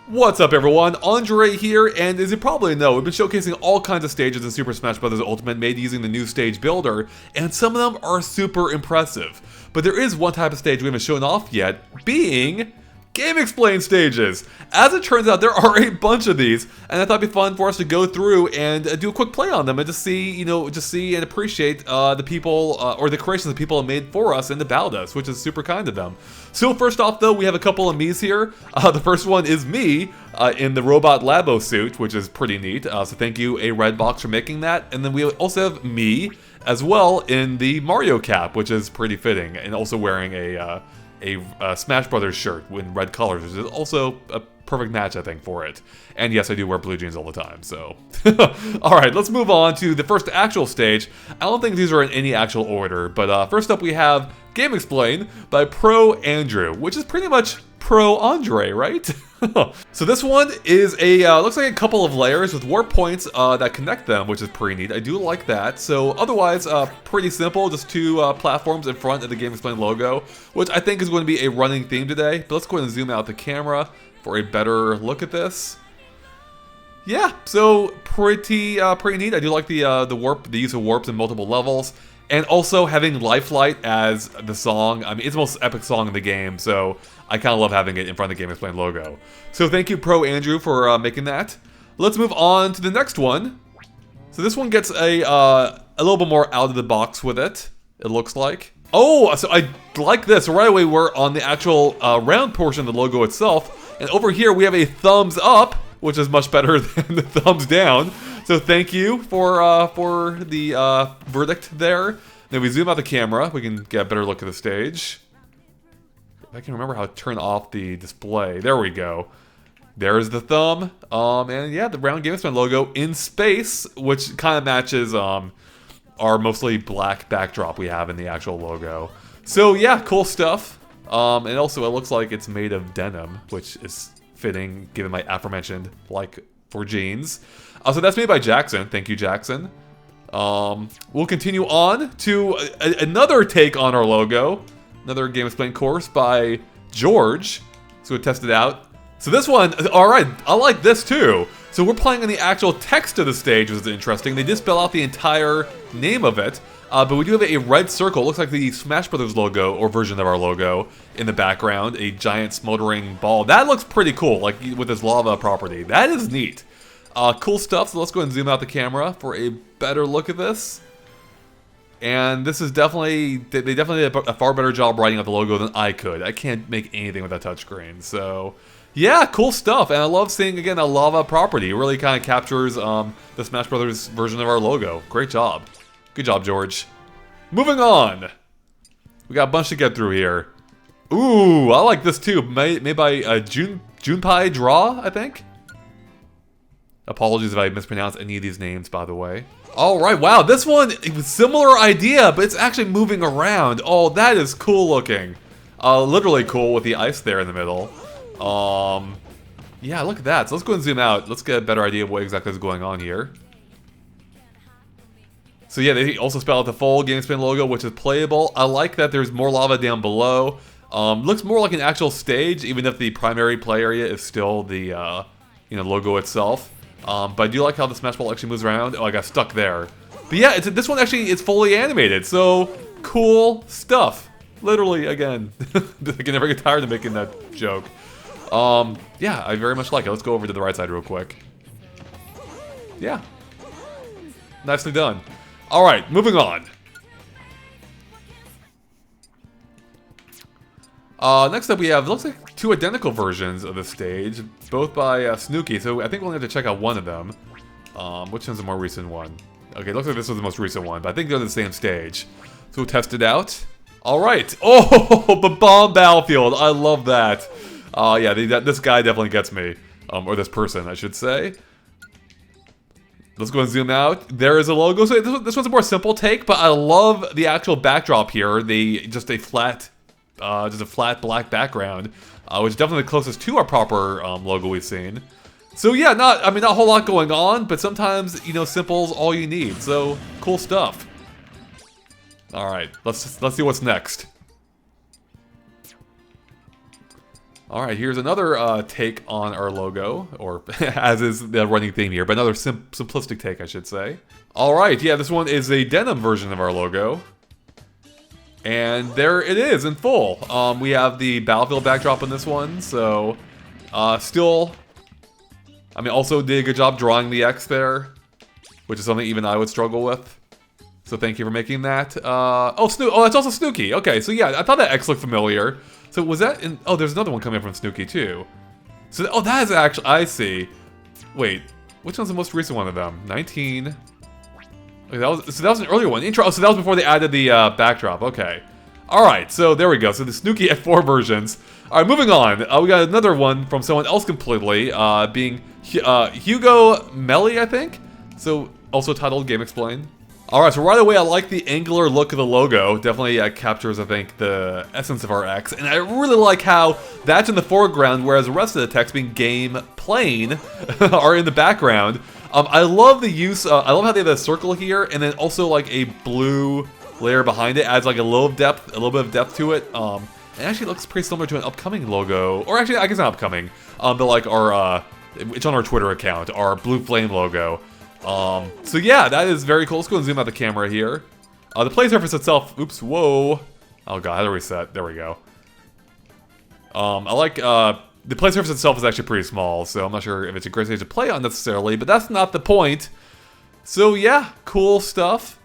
What's up everyone, Andre here, and as you probably know, we've been showcasing all kinds of stages in Super Smash Bros. Ultimate made using the new stage builder, and some of them are super impressive. But there is one type of stage we haven't shown off yet, being GameXplain stages. As it turns out, there are a bunch of these, and I thought it'd be fun for us to go through and do a quick play on them and just see, and appreciate the people or the creations that people have made for us and about us, which is super kind of them. So first off, though, we have a couple of Mii's here. The first one is Mii in the robot Labo suit, which is pretty neat. So thank you, A Red Box, for making that. And then we also have Mii as well in the Mario cap, which is pretty fitting, and also wearing a Smash Brothers shirt in red colors, which is also a perfect match, I think, for it. And yes, I do wear blue jeans all the time, so. Alright, let's move on to the first actual stage. I don't think these are in any actual order, but first up we have GameXplain by Pro Andrew, which is pretty much Pro Andre, right? So this one is a, looks like a couple of layers with warp points that connect them, which is pretty neat. I do like that. So otherwise, pretty simple, just two platforms in front of the GameXplain logo, which I think is going to be a running theme today. But let's go ahead and zoom out the camera for a better look at this. Yeah, so pretty neat. I do like the use of warps in multiple levels. And also having Lifelight as the song. I mean, it's the most epic song in the game, so I kind of love having it in front of the GameXplain logo. So thank you, Pro Andrew, for making that. Let's move on to the next one. So this one gets a little bit more out of the box with it, it looks like. Oh, so I like this. So right away, we're on the actual round portion of the logo itself. And over here, we have a thumbs up, which is much better than the thumbs down. So thank you for the verdict there. Then we zoom out the camera. We can get a better look at the stage. If I can remember how to turn off the display. There we go. There's the thumb. And yeah, the round GameXplain logo in space, which kind of matches our mostly black backdrop we have in the actual logo. So yeah, cool stuff. And also it looks like it's made of denim, which is fitting given my aforementioned like for jeans. So that's made by Jackson. Thank you, Jackson. We'll continue on to another take on our logo. Another GameXplain course by George. So we'll test it out. So this one, alright, I like this too. So we're playing on the actual text of the stage, which is interesting. They did spell out the entire name of it. But we do have a red circle. It looks like the Smash Brothers logo, or version of our logo, in the background. A giant smoldering ball. That looks pretty cool, like with this lava property. That is neat. Cool stuff, so let's go ahead and zoom out the camera for a better look at this. And this is definitely, they definitely did a far better job writing out the logo than I could. I can't make anything with that touchscreen, so yeah, cool stuff. And I love seeing, again, a lava property. It really kind of captures the Smash Brothers version of our logo. Great job. Good job, George. Moving on. We got a bunch to get through here. Ooh, I like this too. Made by Junpei Draw, I think. Apologies if I mispronounce any of these names, by the way. Alright, wow, this one, it was a similar idea, but it's actually moving around. Oh, that is cool looking. Literally cool with the ice there in the middle. Yeah, look at that. So let's go and zoom out. Let's get a better idea of what exactly is going on here. So yeah, they also spell out the full GameXplain logo, which is playable. I like that there's more lava down below. Looks more like an actual stage, even if the primary play area is still the logo itself. But I do like how the Smash Ball actually moves around. Oh, I got stuck there. But yeah, this one actually is fully animated, so cool stuff. Literally, again, I can never get tired of making that joke. Yeah, I very much like it. Let's go over to the right side real quick. Yeah. Nicely done. Alright, moving on. Next up we have, looks like two identical versions of the stage, both by Snooki, so I think we'll have to check out one of them. Which one's the more recent one? Okay, looks like this was the most recent one, but I think they're the same stage. So we'll test it out. Alright, oh, the bomb battlefield, I love that. Yeah, this guy definitely gets me, or this person, I should say. Let's go and zoom out. There is a logo. So this one's a more simple take, but I love the actual backdrop here. Just a flat black background, which is definitely the closest to our proper logo we've seen. So yeah, not a whole lot going on, but sometimes simple's all you need. So cool stuff. All right, let's see what's next. All right, here's another take on our logo, or as is the running theme here, but another simplistic take, I should say. All right, yeah, this one is a denim version of our logo. And there it is in full. We have the battlefield backdrop in this one, so still, I mean, also did a good job drawing the X there, which is something even I would struggle with. So thank you for making that. Oh, that's also Snooki. Okay, so yeah, I thought that X looked familiar. So was that in... Oh, there's another one coming up from Snooki too. So, oh, that is actually... I see. Wait, which one's the most recent one of them? 19... Okay, that was an earlier one. Intro. Oh, so that was before they added the backdrop. Okay. All right, so there we go. So the Snooki F4 versions. All right, moving on. We got another one from someone else completely, being Hugo Melly, I think. So also titled GameXplain. All right, so right away, I like the angular look of the logo. Definitely captures, I think, the essence of our X. And I really like how that's in the foreground, whereas the rest of the text, being GameXplain, are in the background. I love the use, I love how they have a circle here, and then also like a blue layer behind it. Adds like a little bit of depth to it. It actually looks pretty similar to an upcoming logo. Or actually, I guess not upcoming, but like our, it's on our Twitter account, our blue flame logo. So yeah, that is very cool. Let's go and zoom out the camera here. The play surface itself, oops, whoa. Oh god, how do we reset? There we go. I like, the play surface itself is actually pretty small, so I'm not sure if it's a great stage to play on necessarily, but that's not the point. So yeah, cool stuff.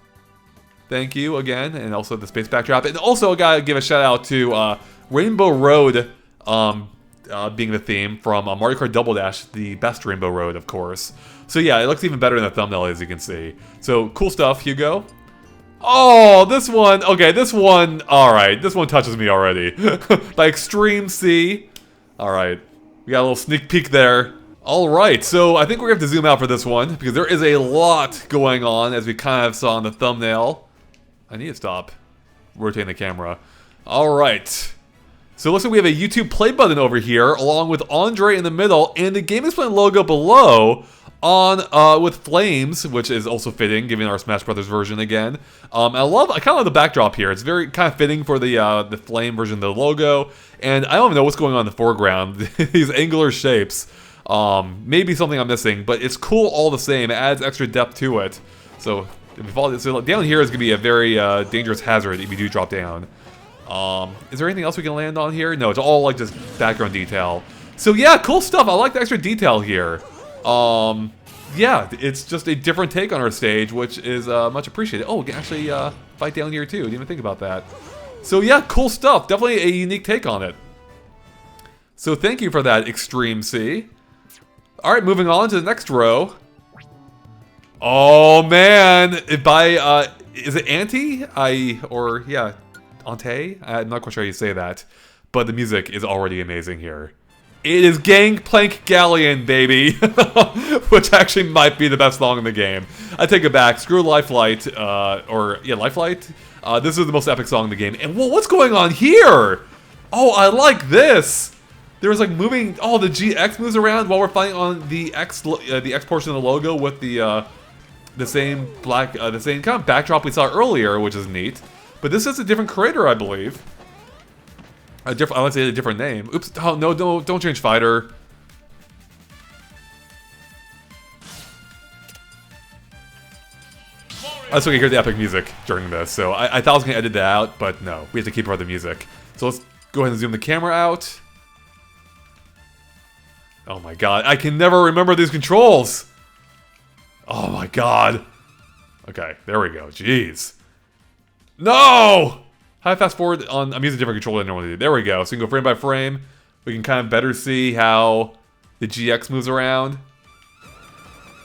Thank you again, and also the space backdrop. And also I gotta give a shout out to Rainbow Road being the theme from Mario Kart Double Dash, the best Rainbow Road, of course. So yeah, it looks even better in the thumbnail, as you can see. So cool stuff, Hugo. Oh, this one, okay, this one, alright, this one touches me already. By Extreme C. Alright, we got a little sneak peek there. Alright, so I think we're going to have to zoom out for this one, because there is a lot going on, as we kind of saw in the thumbnail. I need to stop rotating the camera. Alright. So it looks like we have a YouTube play button over here, along with Andre in the middle, and the GameXplain logo below, on with flames, which is also fitting, given our Smash Brothers version again. I kind of love the backdrop here. It's very kind of fitting for the flame version of the logo, and I don't even know what's going on in the foreground. These angular shapes, maybe something I'm missing, but it's cool all the same. It adds extra depth to it. So if we fall, so down here is gonna be a very dangerous hazard if you do drop down. Is there anything else we can land on here? No, it's all like just background detail. So yeah, cool stuff. I like the extra detail here. Yeah, it's just a different take on our stage, which is much appreciated. Oh, we can actually fight down here too. Didn't even think about that. So yeah, cool stuff. Definitely a unique take on it. So thank you for that, Extreme C. All right, moving on to the next row. Oh man, is it Ante? Yeah, Ante? I'm not quite sure how you say that, but the music is already amazing here. It is Gangplank Galleon, baby! Which actually might be the best song in the game. I take it back. Screw Lifelight, Lifelight? This is the most epic song in the game. And whoa, what's going on here? Oh, I like this! There's like moving, the GX moves around while we're fighting on the X portion of the logo with the same the same kind of backdrop we saw earlier, which is neat. But this is a different creator, I believe. I want to say a different name. Oops! Oh no! Don't change fighter. I was going to hear the epic music during this, so I thought I was going to edit that out, but no, we have to keep our the music. So let's go ahead and zoom the camera out. Oh my god! I can never remember these controls. Oh my god! Okay, there we go. Jeez. No! How fast forward on... I'm using a different controller than I normally do. There we go. So we can go frame by frame. We can kind of better see how the GX moves around.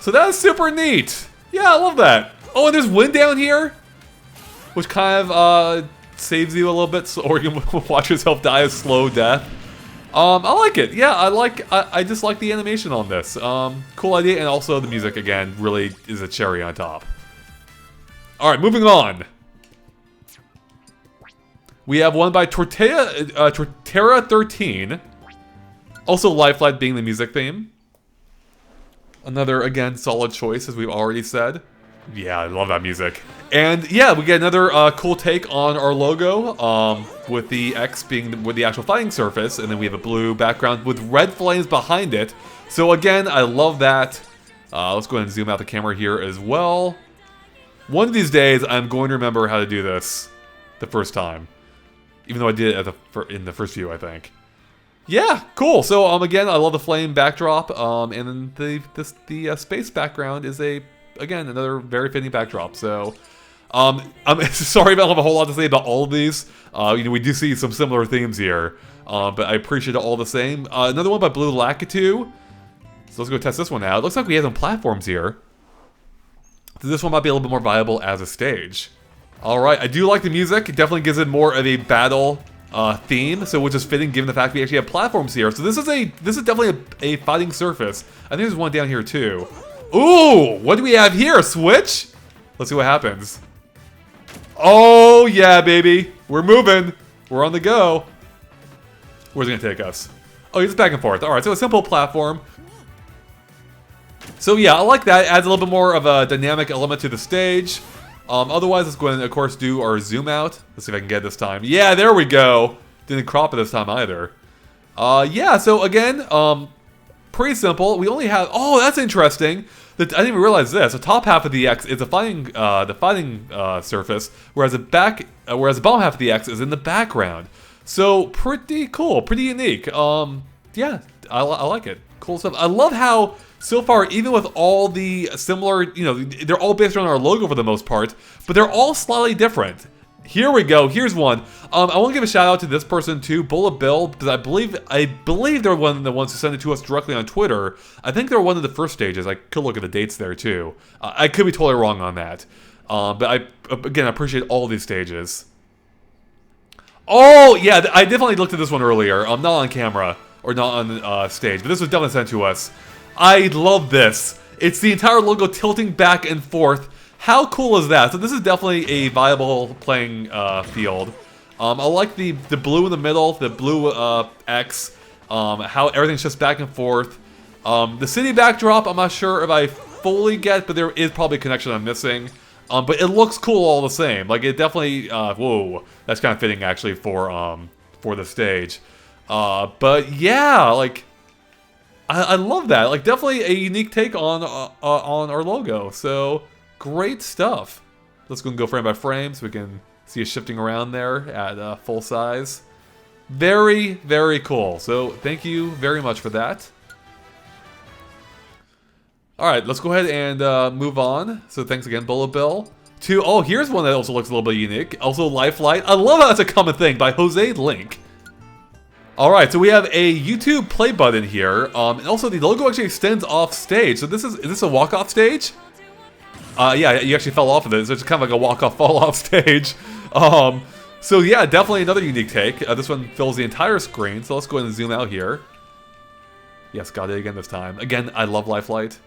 So that is super neat. Yeah, I love that. Oh, and there's wind down here, which kind of saves you a little bit, or you can watch yourself die a slow death. I like it. Yeah, I just like the animation on this. Cool idea, and also the music again really is a cherry on top. All right, moving on. We have one by Torterra13. Also, Lifelight being the music theme. Another, again, solid choice, as we've already said. Yeah, I love that music. And yeah, we get another cool take on our logo, with the X being with the actual fighting surface, and then we have a blue background with red flames behind it. So again, I love that. Let's go ahead and zoom out the camera here as well. One of these days, I'm going to remember how to do this the first time. Even though I did it in the first view, I think. Yeah, cool. So again, I love the flame backdrop, and then the space background is again another very fitting backdrop. So I'm sorry if I don't have a whole lot to say about all of these. We do see some similar themes here, but I appreciate it all the same. Another one by Blue Lakitu. So let's go test this one out. It looks like we have some platforms here. So this one might be a little bit more viable as a stage. Alright, I do like the music. It definitely gives it more of a battle theme, so which is fitting given the fact we actually have platforms here. So this is definitely a fighting surface. I think there's one down here too. Ooh, what do we have here? A switch? Let's see what happens. Oh yeah, baby. We're moving. We're on the go. Where's it gonna take us? Oh, it's back and forth. Alright, so a simple platform. So yeah, I like that. It adds a little bit more of a dynamic element to the stage. Otherwise, let's go ahead and, of course, do our zoom out. Let's see if I can get it this time. Yeah, there we go. Didn't crop it this time either. Yeah, so again, pretty simple. We only have... Oh, that's interesting. I didn't even realize this. The top half of the X is the fighting surface, whereas the bottom half of the X is in the background. So, pretty cool. Pretty unique. Yeah, I like it. Cool stuff. I love how... So far, even with all the similar, they're all based around our logo for the most part, but they're all slightly different. Here we go. Here's one. I want to give a shout out to this person too, Bullet Bill, because I believe they're one of the ones who sent it to us directly on Twitter. I think they're one of the first stages. I could look at the dates there too. I could be totally wrong on that. But I appreciate all these stages. Oh yeah, I definitely looked at this one earlier. Not on camera or not on stage, but this was definitely sent to us. I love this. It's the entire logo tilting back and forth. How cool is that? So this is definitely a viable playing field. I like the blue in the middle, the blue X, how everything's just back and forth. The city backdrop, I'm not sure if I fully get, but there is probably a connection I'm missing. But it looks cool all the same. Like it definitely, whoa, that's kind of fitting actually for the stage. But yeah, like. I love that. Like, definitely a unique take on our logo. So, great stuff. Let's go and go frame by frame so we can see it shifting around there at full size. Very, very cool. So, thank you very much for that. Alright, let's go ahead and move on. So, thanks again, Bullet Bill. Oh, here's one that also looks a little bit unique. Also, Lifelight. I love how that's a common thing by Jose Link. Alright, so we have a YouTube play button here, and also the logo actually extends off stage. So is this a walk-off stage? Yeah, you actually fell off of it, so it's kind of like a walk-off, fall-off stage. So yeah, definitely another unique take. This one fills the entire screen, so let's go ahead and zoom out here. Yes, got it again this time. Again, I love Lifelight.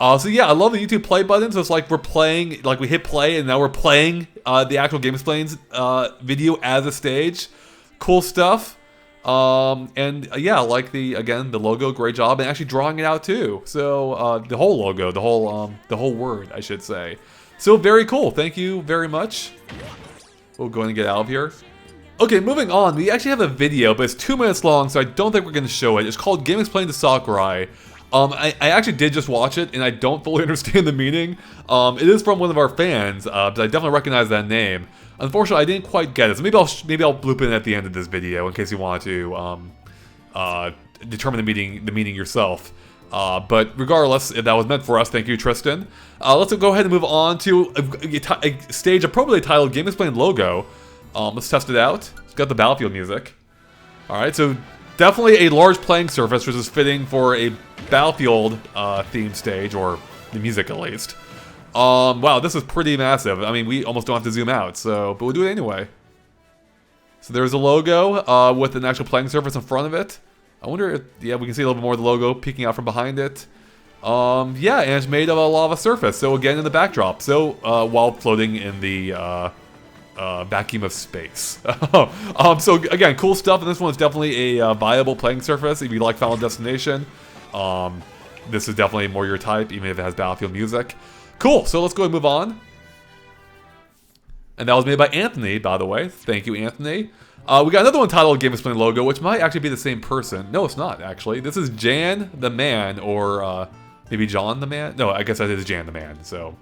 So yeah, I love the YouTube play button, so it's like we're playing, like we hit play, and now we're playing the actual GameXplain's video as a stage. Cool stuff. And yeah, like the logo, great job, and actually drawing it out too. So the whole logo, the whole word, I should say. So very cool. Thank you very much. We'll go ahead and get out of here. Okay, moving on. We actually have a video, but it's 2 minutes long, so I don't think we're going to show it. It's called GameXplain to Sakurai. I actually did just watch it, and I don't fully understand the meaning. It is from one of our fans, but I definitely recognize that name. Unfortunately, I didn't quite get it, so maybe I'll bloop in at the end of this video in case you want to determine the meaning yourself. But regardless, if that was meant for us, thank you, Tristan. Let's go ahead and move on to a stage appropriately titled GameXplain logo. Let's test it out. It's got the Battlefield music. Alright, so definitely a large playing surface, which is fitting for a Battlefield themed stage, or the music at least. Wow, this is pretty massive. I mean, we almost don't have to zoom out, but we'll do it anyway. So there's a logo with an actual playing surface in front of it. I wonder if, yeah, we can see a little bit more of the logo peeking out from behind it. Yeah, and it's made of a lava surface, so again in the backdrop. So, while floating in the vacuum of space. So again, cool stuff, and this one's definitely a viable playing surface if you like Final Destination. This is definitely more your type, even if it has Battlefield music. Cool, so let's go ahead and move on. And that was made by Anthony, by the way. Thank you, Anthony. We got another one titled GameXplain logo, which might actually be the same person. No, it's not, actually. This is Jan the Man, or maybe John the Man? No, I guess that is Jan the Man, so...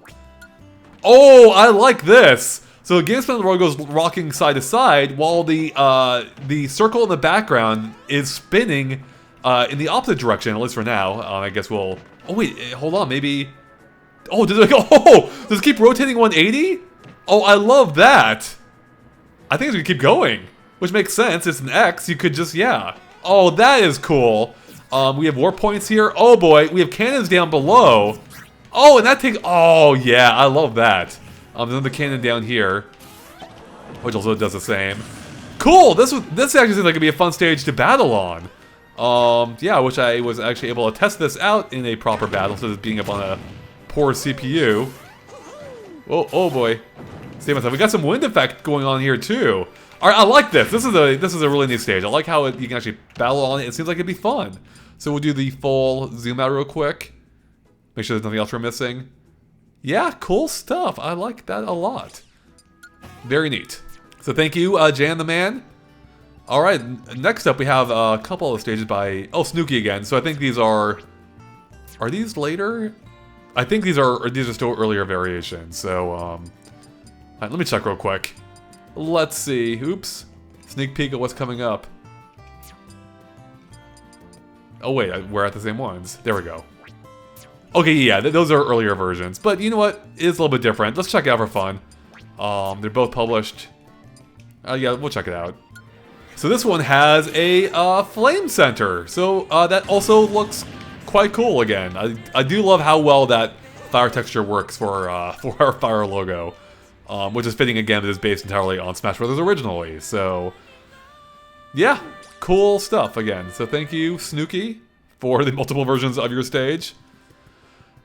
Oh, I like this! So the GameXplain logo is rocking side to side, while the circle in the background is spinning in the opposite direction, at least for now. I guess we'll... Oh, wait, hold on, maybe... Oh, does it go... Oh! Does it keep rotating 180? Oh, I love that! I think it's gonna keep going. Which makes sense, it's an X, you could just, yeah. Oh, that is cool. We have warp points here. Oh boy, we have cannons down below. Oh, and that takes, oh yeah, I love that. There's another cannon down here, which also does the same. Cool, this actually seems like it'd be a fun stage to battle on. Yeah, I wish I was actually able to test this out in a proper battle instead of being up on a poor CPU. Oh boy. Save myself. We got some wind effect going on here too. Alright, I like this. This is a really neat stage. I like how you can actually battle on it. It seems like it'd be fun. So we'll do the full zoom out real quick. Make sure there's nothing else we're missing. Yeah, cool stuff. I like that a lot. Very neat. So thank you, Jan the Man. Alright, next up we have a couple of stages by... Oh, Snooki again. So I think these are... Are these later? I think these are still earlier variations. So, let me check real quick. Let's see. Oops. Sneak peek at what's coming up. Oh wait, we're at the same ones. There we go. Okay, yeah, those are earlier versions. But you know what? It is a little bit different. Let's check it out for fun. They're both published. Yeah, we'll check it out. So this one has a flame center. So that also looks quite cool again. I do love how well that fire texture works for our fire logo. Which is fitting again, but is based entirely on Smash Bros. Originally. So, yeah, cool stuff again. So thank you, Snooki, for the multiple versions of your stage.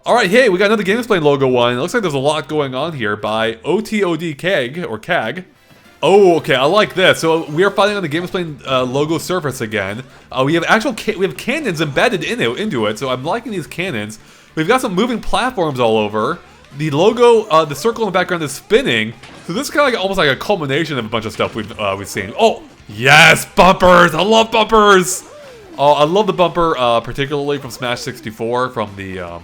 Alright, hey, we got another GameXplain logo one. It looks like there's a lot going on here by OTOD Keg, or CAG. Oh, okay, I like this. So we are fighting on the GameXplain logo surface again. We have cannons embedded into it, so I'm liking these cannons. We've got some moving platforms all over. The logo, the circle in the background is spinning, so this is kind of like almost like a culmination of a bunch of stuff we've seen. Oh, yes, bumpers! I love bumpers! I love the bumper, particularly from Smash 64, from the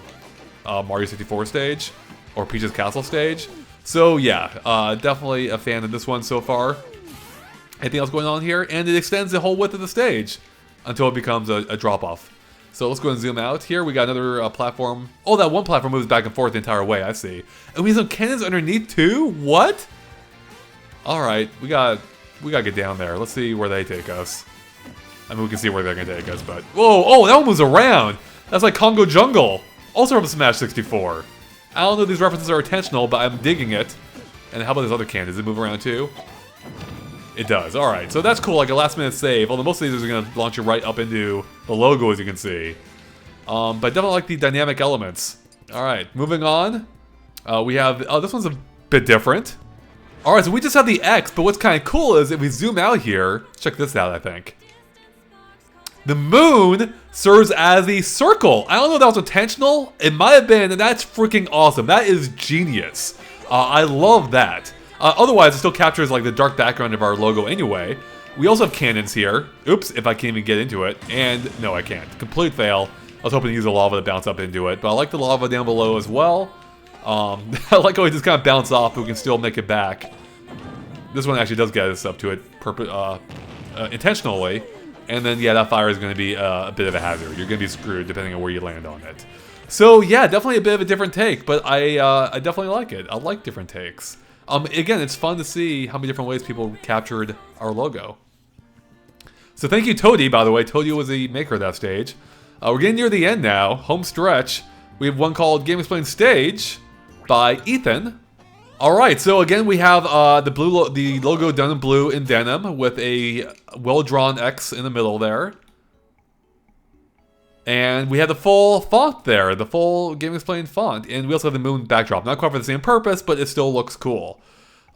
Mario 64 stage, or Peach's Castle stage. So yeah, definitely a fan of this one so far. Anything else going on here? And it extends the whole width of the stage until it becomes a drop-off. So let's go and zoom out here. We got another platform. Oh, that one platform moves back and forth the entire way, I see. And we have some cannons underneath too? What? Alright, we gotta get down there. Let's see where they take us. I mean, we can see where they're gonna take us, but... Whoa, oh, that one moves around! That's like Congo Jungle! Also from Smash 64. I don't know if these references are intentional, but I'm digging it. And how about this other cannon? Does it move around too? It does, alright. So that's cool, like a last minute save. Although most of these are going to launch you right up into the logo, as you can see. But definitely like the dynamic elements. Alright, moving on. We have, oh, this one's a bit different. Alright, so we just have the X, but what's kind of cool is if we zoom out here, check this out, I think. The moon serves as the circle. I don't know if that was intentional. It might have been, and that's freaking awesome. That is genius. I love that. Otherwise, it still captures like the dark background of our logo anyway. We also have cannons here. Oops, if I can even get into it. And no, I can't. Complete fail. I was hoping to use the lava to bounce up into it, but I like the lava down below as well. I like how we just kind of bounce off, but we can still make it back. This one actually does get us up to it intentionally. And then, yeah, that fire is going to be a bit of a hazard. You're going to be screwed depending on where you land on it. So, yeah, definitely a bit of a different take, but I definitely like it. I like different takes. Again, it's fun to see how many different ways people captured our logo. So thank you, Toady, by the way. Toady was the maker of that stage. We're getting near the end now. Home stretch. We have one called GameXplain Stage by Ethan. Alright, so again we have the logo done in blue in denim with a well-drawn X in the middle there. And we have the full font there, the full GameXplain font. And we also have the moon backdrop. Not quite for the same purpose, but it still looks cool.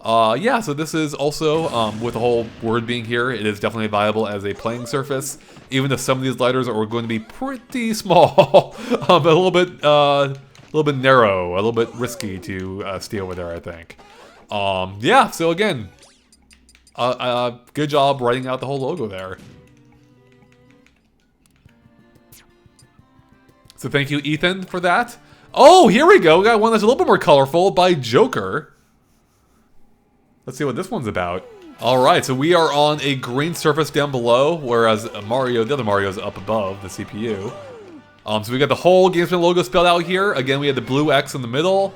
Yeah, so this is also, with the whole word being here, it is definitely viable as a playing surface. Even if some of these letters are going to be pretty small, but a little bit narrow, a little bit risky to steal over there, I think. Yeah, so again, good job writing out the whole logo there. So thank you, Ethan, for that. Oh, here we go. We got one that's a little bit more colorful by Joker. Let's see what this one's about. All right, so we are on a green surface down below, whereas Mario, the other Mario, is up above the CPU. So we got the whole GameXplain logo spelled out here. Again, we have the blue X in the middle.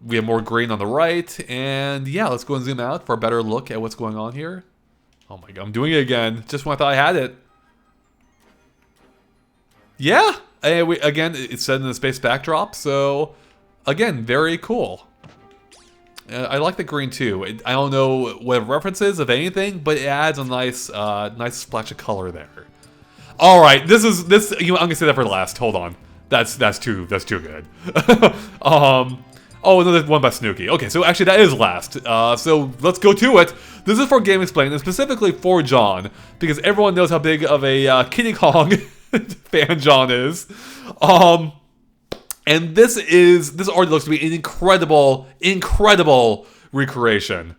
We have more green on the right. And yeah, let's go and zoom out for a better look at what's going on here. Oh my god, I'm doing it again. Just when I thought I had it. Yeah, again, it's set in the space backdrop, so again, very cool. I like the green too. I don't know what it references, if anything, but it adds a nice, nice splash of color there. All right, this. I'm gonna say that for last. Hold on, that's too good. Oh, another one by Snooki. Okay, so actually that is last. So let's go to it. This is for GameXplain, and specifically for John, because everyone knows how big of a Kiddy Kong fan John is. And this already looks to be an incredible recreation.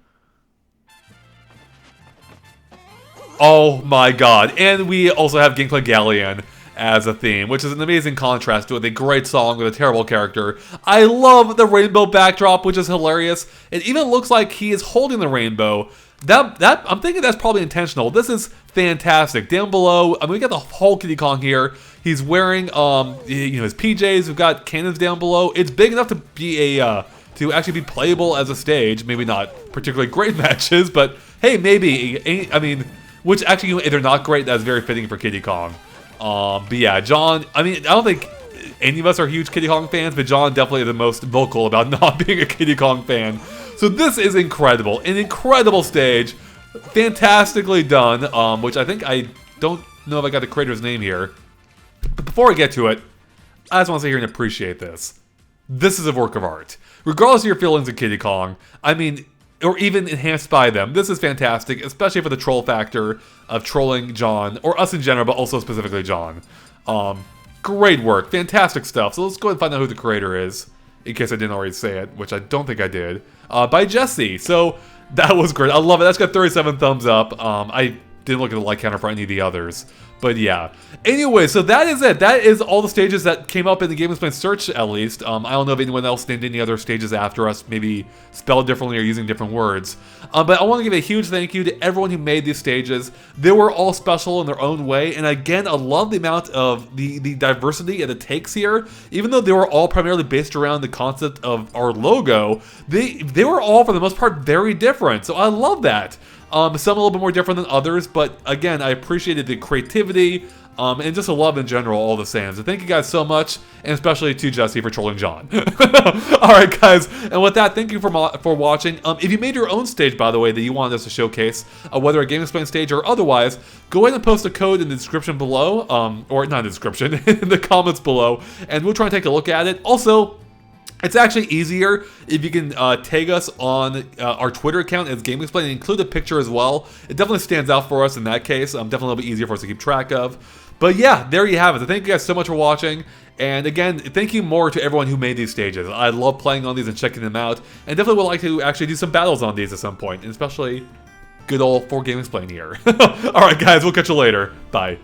Oh my god. And we also have GameXplain Galleon as a theme, which is an amazing contrast with a great song with a terrible character. I love the rainbow backdrop, which is hilarious. It even looks like he is holding the rainbow. That I'm thinking that's probably intentional. This is fantastic. Down below, I mean, we got the whole Kiddy Kong here. He's wearing his PJs. We've got cannons down below. It's big enough to be to actually be playable as a stage. Maybe not particularly great matches, but hey, maybe. I mean, which actually, if they're not great, that's very fitting for Kiddy Kong. But yeah, John, I mean, I don't think any of us are huge Kiddy Kong fans, but John definitely is the most vocal about not being a Kiddy Kong fan. So this is incredible. An incredible stage. Fantastically done, which I think I don't know if I got the creator's name here. But before I get to it, I just want to sit here and appreciate this. This is a work of art. Regardless of your feelings of Kiddy Kong, I mean, or even enhanced by them, this is fantastic, especially for the troll factor of trolling John, or us in general, but also specifically John. Great work, fantastic stuff. So let's go ahead and find out who the creator is, in case I didn't already say it, which I don't think I did. By Jesse. So that was great. I love it. That's got 37 thumbs up. I didn't look at the like counter for any of the others. But yeah. Anyway, so that is it. That is all the stages that came up in the GameXplain search, at least. I don't know if anyone else named any other stages after us, maybe spelled differently or using different words. But I want to give a huge thank you to everyone who made these stages. They were all special in their own way. And again, I love the amount of the diversity it takes here. Even though they were all primarily based around the concept of our logo, they were all, for the most part, very different. So I love that. Some a little bit more different than others, but again, I appreciated the creativity and just the love in general all the same. So thank you guys so much, and especially to Jesse for trolling John. Alright guys, and with that, thank you for watching. If you made your own stage, by the way, that you wanted us to showcase, whether a GameXplain stage or otherwise, go ahead and post a code in the description below, or not in the description, in the comments below, and we'll try and take a look at it. Also, it's actually easier if you can tag us on our Twitter account as GameXplain and include a picture as well. It definitely stands out for us in that case. Definitely a little bit easier for us to keep track of. But yeah, there you have it. So thank you guys so much for watching. And again, thank you more to everyone who made these stages. I love playing on these and checking them out. And definitely would like to actually do some battles on these at some point. And especially good old 4GameXplain here. Alright guys, we'll catch you later. Bye.